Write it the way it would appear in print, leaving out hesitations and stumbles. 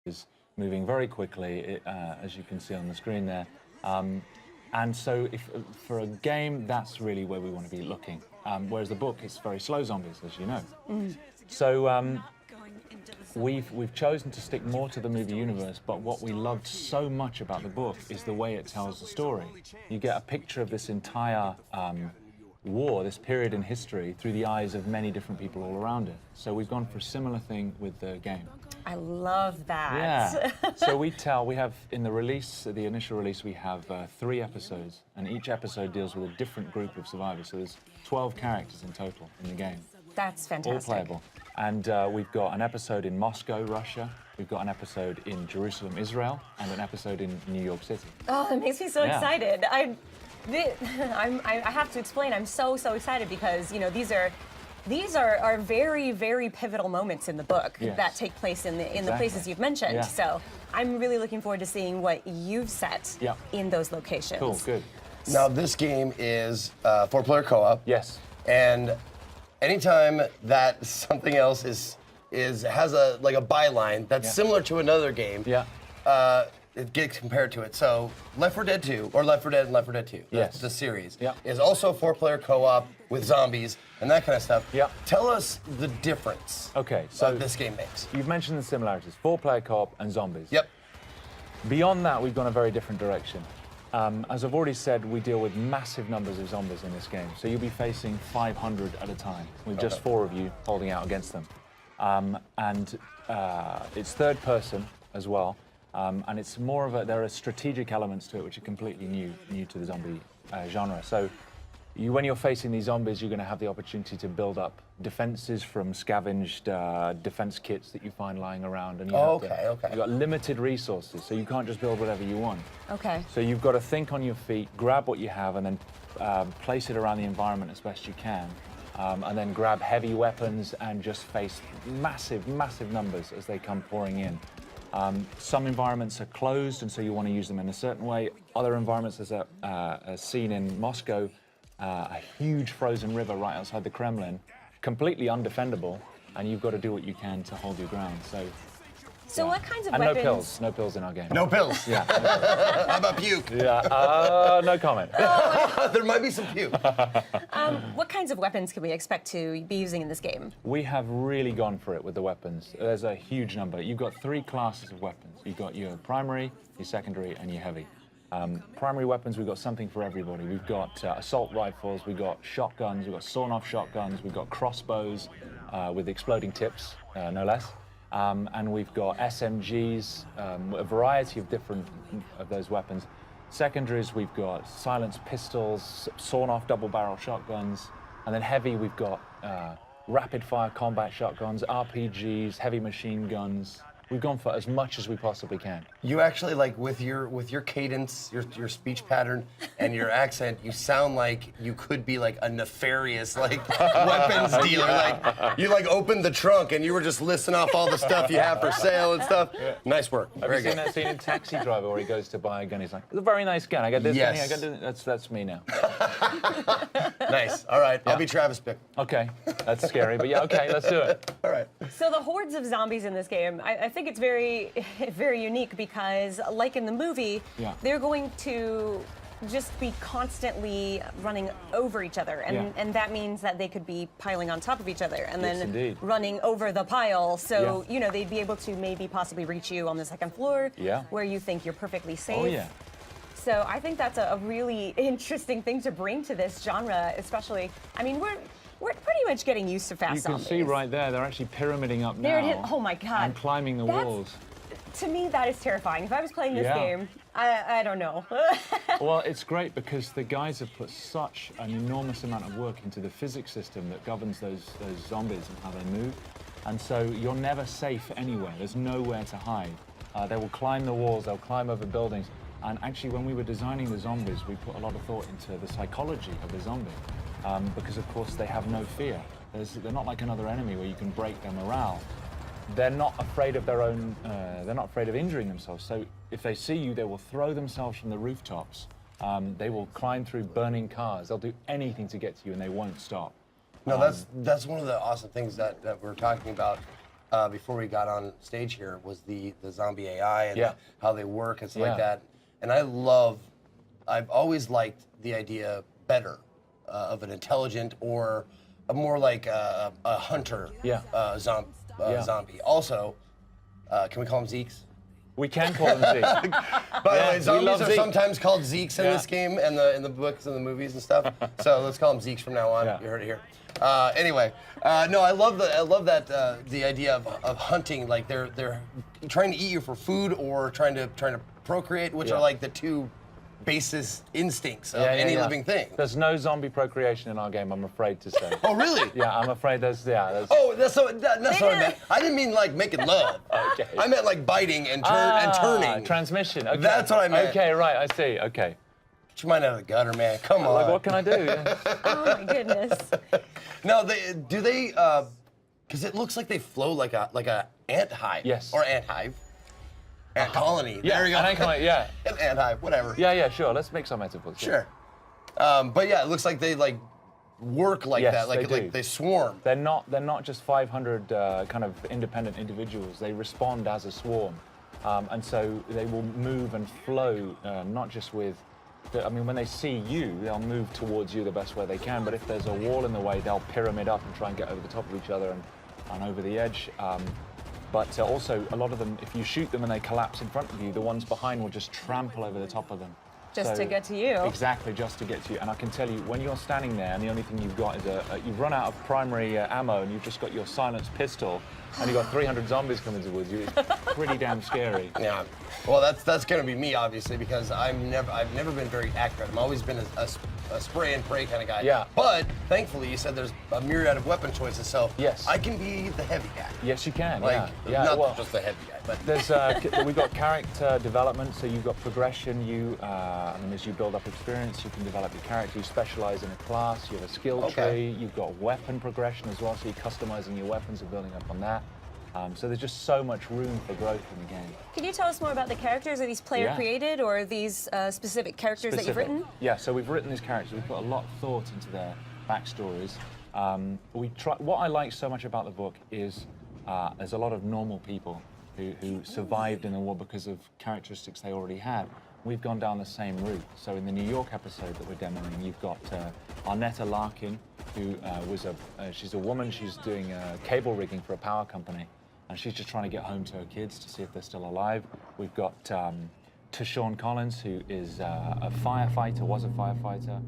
is moving very quickly, as you can see on the screen there. And so for a game, that's really where we want to be looking. Whereas the book is very slow zombies, as you know. So we've chosen to stick more to the movie universe, but what we loved so much about the book is the way it tells the story. You get a picture of this entire war, this period in history, through the eyes of many different people all around it. So we've gone for a similar thing with the game. I love that. Yeah. So we have, in the release, the initial release, we have 3 episodes, and each episode deals with a different group of survivors. So there's 12 characters in total in the game. That's fantastic. All playable. And we've got an episode in Moscow, Russia. We've got an episode in Jerusalem, Israel, and an episode in New York City. Oh, it makes me so excited. I have to explain. I'm so excited because these are very, very pivotal moments in the book that take place in the places you've mentioned. Yeah. So I'm really looking forward to seeing what you've set in those locations. Cool, good. Now this game is 4-player co-op. Yes. And anytime that something else has a byline that's similar to another game, it gets compared to it. So Left 4 Dead 2, or Left 4 Dead and Left 4 Dead 2, the series, is also a 4-player co-op with zombies and that kind of stuff. Tell us the difference that this game makes. You've mentioned the similarities, 4-player co-op and zombies. Yep. Beyond that, we've gone a very different direction. As I've already said, we deal with massive numbers of zombies in this game. So you'll be facing 500 at a time, with just 4 of you holding out against them. It's third person as well. And it's more of there are strategic elements to it which are completely new to the zombie genre. So when you're facing these zombies, you're going to have the opportunity to build up defenses from scavenged defense kits that you find lying around. And you've got limited resources, so you can't just build whatever you want. So you've got to think on your feet, grab what you have, and then place it around the environment as best you can. And then grab heavy weapons and just face massive numbers as they come pouring in. Some environments are closed, and so you want to use them in a certain way. Other environments, there's a scene in Moscow, a huge frozen river right outside the Kremlin, completely undefendable, and you've got to do what you can to hold your ground. So what kinds of and weapons? no pills in our game. No pills? Yeah. How about puke? Yeah, no comment. There might be some puke. What kinds of weapons can we expect to be using in this game? We have really gone for it with the weapons. There's a huge number. You've got 3 classes of weapons. You've got your primary, your secondary, and your heavy. Primary weapons, we've got something for everybody. We've got assault rifles, we've got shotguns, we've got sawn-off shotguns, we've got crossbows with exploding tips, no less. And we've got SMGs, a variety of different of those weapons. Secondaries, we've got silenced pistols, sawn-off double-barrel shotguns, and then heavy, we've got rapid-fire combat shotguns, RPGs, heavy machine guns. We've gone for as much as we possibly can. You actually, with your cadence, your speech pattern, and your accent, you sound like you could be a nefarious weapons dealer. You opened the trunk and you were just listing off all the stuff you have for sale and stuff. Nice work. Have you seen that scene in Taxi Driver where he goes to buy a gun? He's like, "It's a very nice gun. I got this gun. I got this." That's me now. Nice. All right. I'll be Travis Bickle. Okay. That's scary, but okay, let's do it. All right. So the hordes of zombies in this game, I think it's very, very unique because, like in the movie, they're going to just be constantly running over each other, and that means that they could be piling on top of each other and then running over the pile. So they'd be able to maybe possibly reach you on the 2nd floor, where you think you're perfectly safe. Oh yeah. So I think that's a really interesting thing to bring to this genre, especially. I mean, we're pretty much getting used to fast zombies. You can see right there, they're actually pyramiding up now. There it is. Oh my God. And climbing the walls. To me, that is terrifying. If I was playing this game, I don't know. Well, it's great because the guys have put such an enormous amount of work into the physics system that governs those zombies and how they move. And so you're never safe anywhere. There's nowhere to hide. They will climb the walls, they'll climb over buildings. And actually, when we were designing the zombies, we put a lot of thought into the psychology of the zombie. Because, of course, they have no fear. They're not like another enemy where you can break their morale. They're not afraid of they're not afraid of injuring themselves. So if they see you, they will throw themselves from the rooftops. They will climb through burning cars. They'll do anything to get to you, and they won't stop. No, that's one of the awesome things that we're talking about before we got on stage here was the zombie AI and Yeah. how they work and stuff Yeah. like that. And I've always liked the idea better of an intelligent or a more like a hunter Yeah. zombie. Also, can we call them Zeeks? We can call them Zeke. By the Yeah, way, we zombies love are Zeke. sometimes called Zeeks in Yeah. this game and in the books and the movies and stuff. So let's call them Zeeks from now on. Yeah. You heard it here. Anyway, no, I love that the idea of hunting. Like they're trying to eat you for food or trying to procreate, which Yeah. are like the two basis instincts of any living thing. There's no zombie procreation in our game, I'm afraid to say. Oh, really? Yeah, I'm afraid there's. Oh, that's what I meant. I didn't mean like making love. Okay. I meant like biting and turning. Transmission. Okay. That's what I meant. Okay, right, I see. Okay. Get your mind out of the gutter, man. Come on. Like, what can I do? Yeah. Oh my goodness. No, do they? Because it looks like they flow like a ant hive. Yes. Or ant hive. Ant colony. Yeah, There you go. an ant colony, yeah. An ant hive, whatever. Yeah, sure. Let's make some metaphors. Sure. But yeah, it looks like they like work like Yes, that. Like they do. they swarm. They're not just 500 kind of independent individuals. They respond as a swarm, and so they will move and flow, not just with. I mean, when they see you, they'll move towards you the best way they can. But if there's a wall in the way, they'll pyramid up and try and get over the top of each other and over the edge. But also, a lot of them, if you shoot them and they collapse in front of you, the ones behind will just trample over the top of them. Just to get to you. Exactly, just to get to you. And I can tell you, when you're standing there and the only thing you've got is you've run out of primary ammo and you've just got your silenced pistol and you've got 300 zombies coming towards you, it's pretty damn scary. Yeah. Well, that's gonna be me obviously because I've never been very accurate. I've always been a spray and pray kind of guy. Yeah. But thankfully, you said there's a myriad of weapon choices, so Yes. I can be the heavy guy. Yes, you can. Like yeah. not just the heavy guy, but There's we've got character development, so you've got progression. As you build up experience, you can develop your character. You specialize in a class. You have a skill tree. You've got weapon progression as well, so you're customizing your weapons and building up on that. So there's just so much room for growth in the game. Can you tell us more about the characters? Are these player created or are these specific characters that you've written? Yeah, so we've written these characters. We've put a lot of thought into their backstories. What I like so much about the book is there's a lot of normal people who survived in the war because of characteristics they already had. We've gone down the same route. So in the New York episode that we're demoing, you've got Arnetta Larkin, who she's a woman. She's doing cable rigging for a power company. And she's just trying to get home to her kids to see if they're still alive. We've got Tashawn Collins, who is a firefighter, was a firefighter.